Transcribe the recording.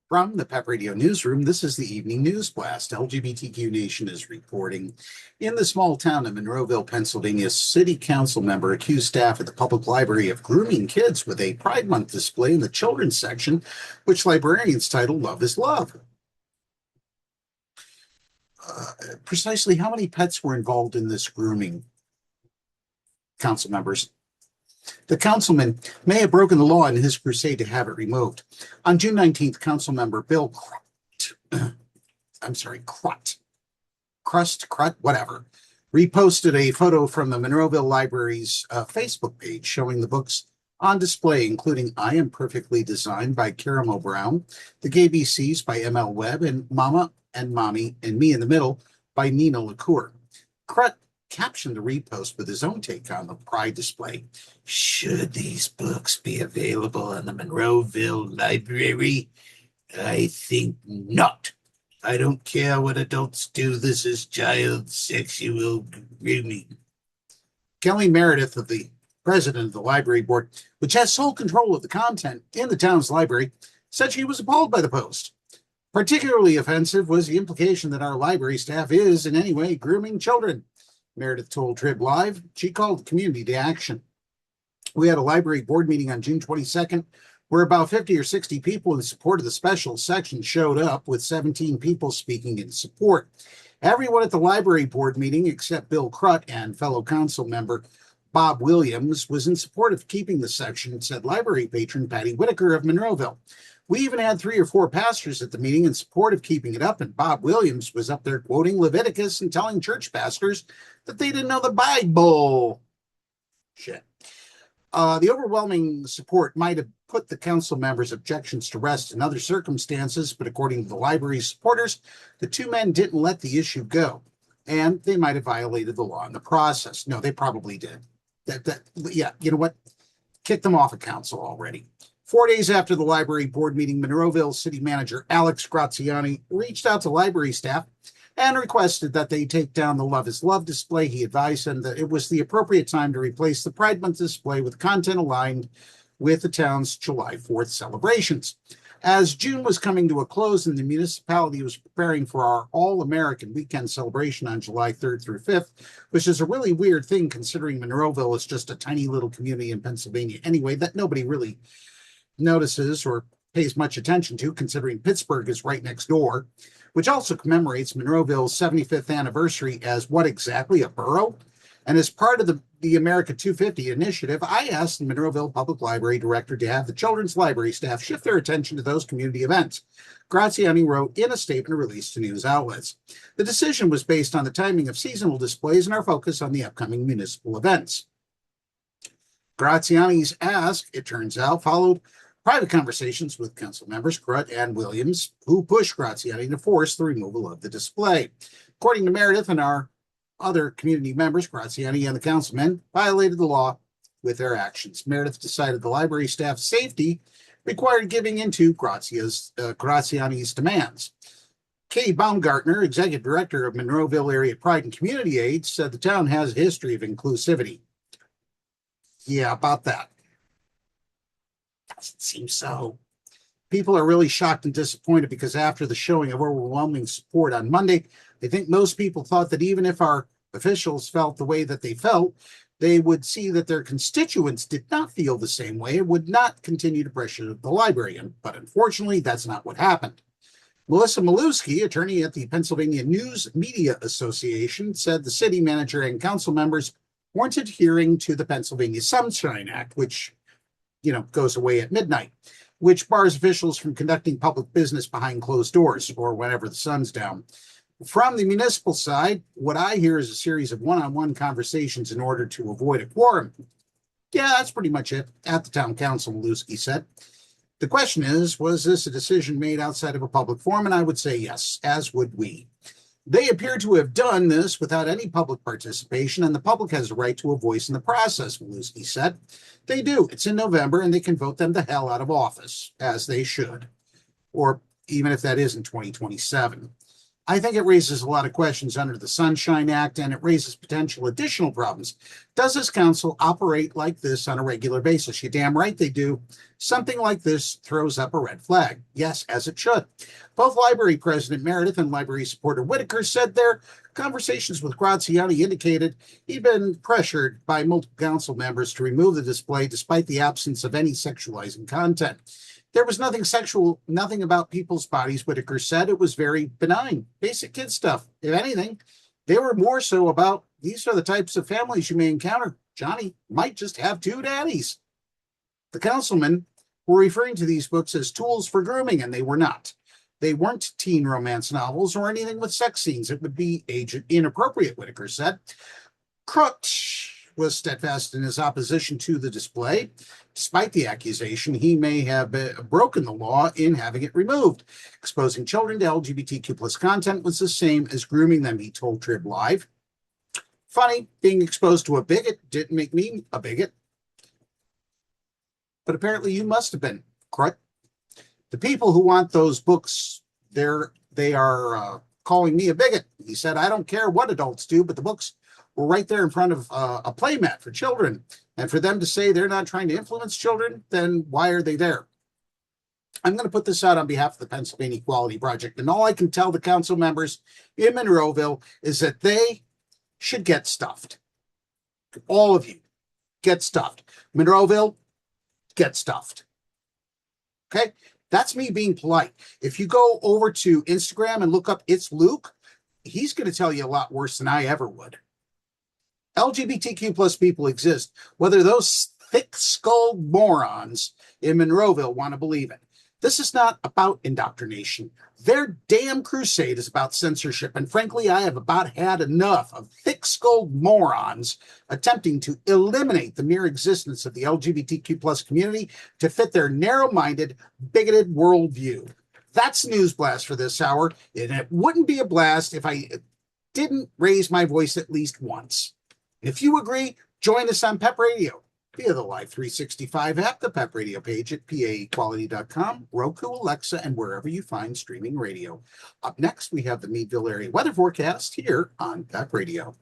From the PEP Radio Newsroom, this is the Evening News Blast. LGBTQ Nation is reporting. In the small town of Monroeville, Pennsylvania, city council member accused staff at the public library of grooming kids with a Pride Month display in the children's section, which librarians titled Love is Love. Precisely how many pets were involved in this grooming, council members? The councilman may have broken the law in his crusade to have it removed. On June 19th, council member Bill Krut, whatever, reposted a photo from the Monroeville Library's Facebook page showing the books on display, including I Am Perfectly Designed by Caramel Brown, The Gay BCs by M.L. Webb, and Mama and Mommy and Me in the Middle by Nina LaCour. Krut captioned the repost with his own take on the Pride display. Should these books be available in the Monroeville Library? I think not. I don't care what adults do. This is child sexual grooming. Kelly Meredith, the president of the library board, which has sole control of the content in the town's library, said she was appalled by the post. Particularly offensive was the implication that our library staff is in any way grooming children. Meredith told Trib Live she called the community to action. We had a library board meeting on June 22nd where about 50 or 60 people in support of the special section showed up, with 17 people speaking in support. Everyone at the library board meeting except Bill Krut and fellow council member Bob Williams was in support of keeping the section, said library patron Patty Whitaker of Monroeville. We even had 3 or 4 pastors at the meeting in support of keeping it up, and Bob Williams was up there quoting Leviticus and telling church pastors that they didn't know the Bible. Shit. The overwhelming support might have put the council members' objections to rest in other circumstances, but according to the library's supporters, the 2 men didn't let the issue go, and they might have violated the law in the process. No, they probably did. Yeah, you know what? Kick them off of council already. 4 days after the library board meeting, Monroeville City Manager Alex Graziani reached out to library staff and requested that they take down the Love is Love display. He advised them that it was the appropriate time to replace the Pride Month display with content aligned with the town's July 4th celebrations. As June was coming to a close and the municipality was preparing for our All-American Weekend celebration on July 3rd through 5th, which is a really weird thing considering Monroeville is just a tiny little community in Pennsylvania anyway that nobody really notices or pays much attention to, considering Pittsburgh is right next door, which also commemorates Monroeville's 75th anniversary as what exactly, a borough? And as part of the America 250 initiative, I asked the Monroeville Public Library Director to have the children's library staff shift their attention to those community events. Graziani wrote in a statement released to news outlets. The decision was based on the timing of seasonal displays and our focus on the upcoming municipal events. Graziani's ask, it turns out, followed private conversations with council members Krut and Williams, who pushed Graziani to force the removal of the display. According to Meredith and our other community members, Graziani and the councilmen violated the law with their actions. Meredith decided the library staff's safety required giving into Graziani's demands. Katie Baumgartner, executive director of Monroeville Area Pride and Community Aid, said the town has a history of inclusivity. Yeah, about that. Doesn't seem so. People are really shocked and disappointed because after the showing of overwhelming support on Monday, I think most people thought that even if our officials felt the way that they felt, they would see that their constituents did not feel the same way and would not continue to pressure the library. But unfortunately, that's not what happened. Melissa Maluski, attorney at the Pennsylvania News Media Association, said the city manager and council members weren't adhering to the Pennsylvania Sunshine Act, which goes away at midnight, which bars officials from conducting public business behind closed doors or whenever the sun's down. From the municipal side, what I hear is a series of one-on-one conversations in order to avoid a quorum. Yeah, that's pretty much it. At the town council, Maluski said. The question is, was this a decision made outside of a public forum? And I would say yes, as would we. They appear to have done this without any public participation, and the public has a right to a voice in the process, Maluski said. They do. It's in November, and they can vote them the hell out of office, as they should. Or even if that is in 2027. I think it raises a lot of questions under the Sunshine Act, and it raises potential additional problems. Does this council operate like this on a regular basis? You're damn right they do. Something like this throws up a red flag. Yes, as it should. Both library president Meredith and library supporter Whitaker said their conversations with Graziani indicated he'd been pressured by multiple council members to remove the display despite the absence of any sexualizing content. There was nothing sexual, nothing about people's bodies, Whitaker said. It was very benign, basic kid stuff. If anything, they were more so about these are the types of families you may encounter. Johnny might just have two daddies. The councilmen were referring to these books as tools for grooming, and they were not. They weren't teen romance novels or anything with sex scenes. It would be age inappropriate, Whitaker said. Krut was steadfast in his opposition to the display. Despite the accusation, he may have broken the law in having it removed. Exposing children to LGBTQ plus content was the same as grooming them, he told Trib Live. Funny, being exposed to a bigot didn't make me a bigot. But apparently you must have been, Krut. The people who want those books, they are calling me a bigot. He said, I don't care what adults do, but the books were right there in front of a playmat for children. And for them to say they're not trying to influence children, then why are they there? I'm going to put this out on behalf of the Pennsylvania Equality Project. And all I can tell the council members in Monroeville is that they should get stuffed. All of you, get stuffed. Monroeville, get stuffed. Okay? That's me being polite. If you go over to Instagram and look up It's Luke, he's going to tell you a lot worse than I ever would. LGBTQ plus people exist, whether those thick-skulled morons in Monroeville want to believe it. This is not about indoctrination. Their damn crusade is about censorship, and frankly, I have about had enough of thick-skulled morons attempting to eliminate the mere existence of the LGBTQ plus community to fit their narrow-minded, bigoted worldview. That's News Blast for this hour, and it wouldn't be a blast if I didn't raise my voice at least once. If you agree, join us on PEP Radio via the Live 365 app, the PEP Radio page at paequality.com, Roku, Alexa, and wherever you find streaming radio. Up next, we have the Meadville area weather forecast here on PEP Radio.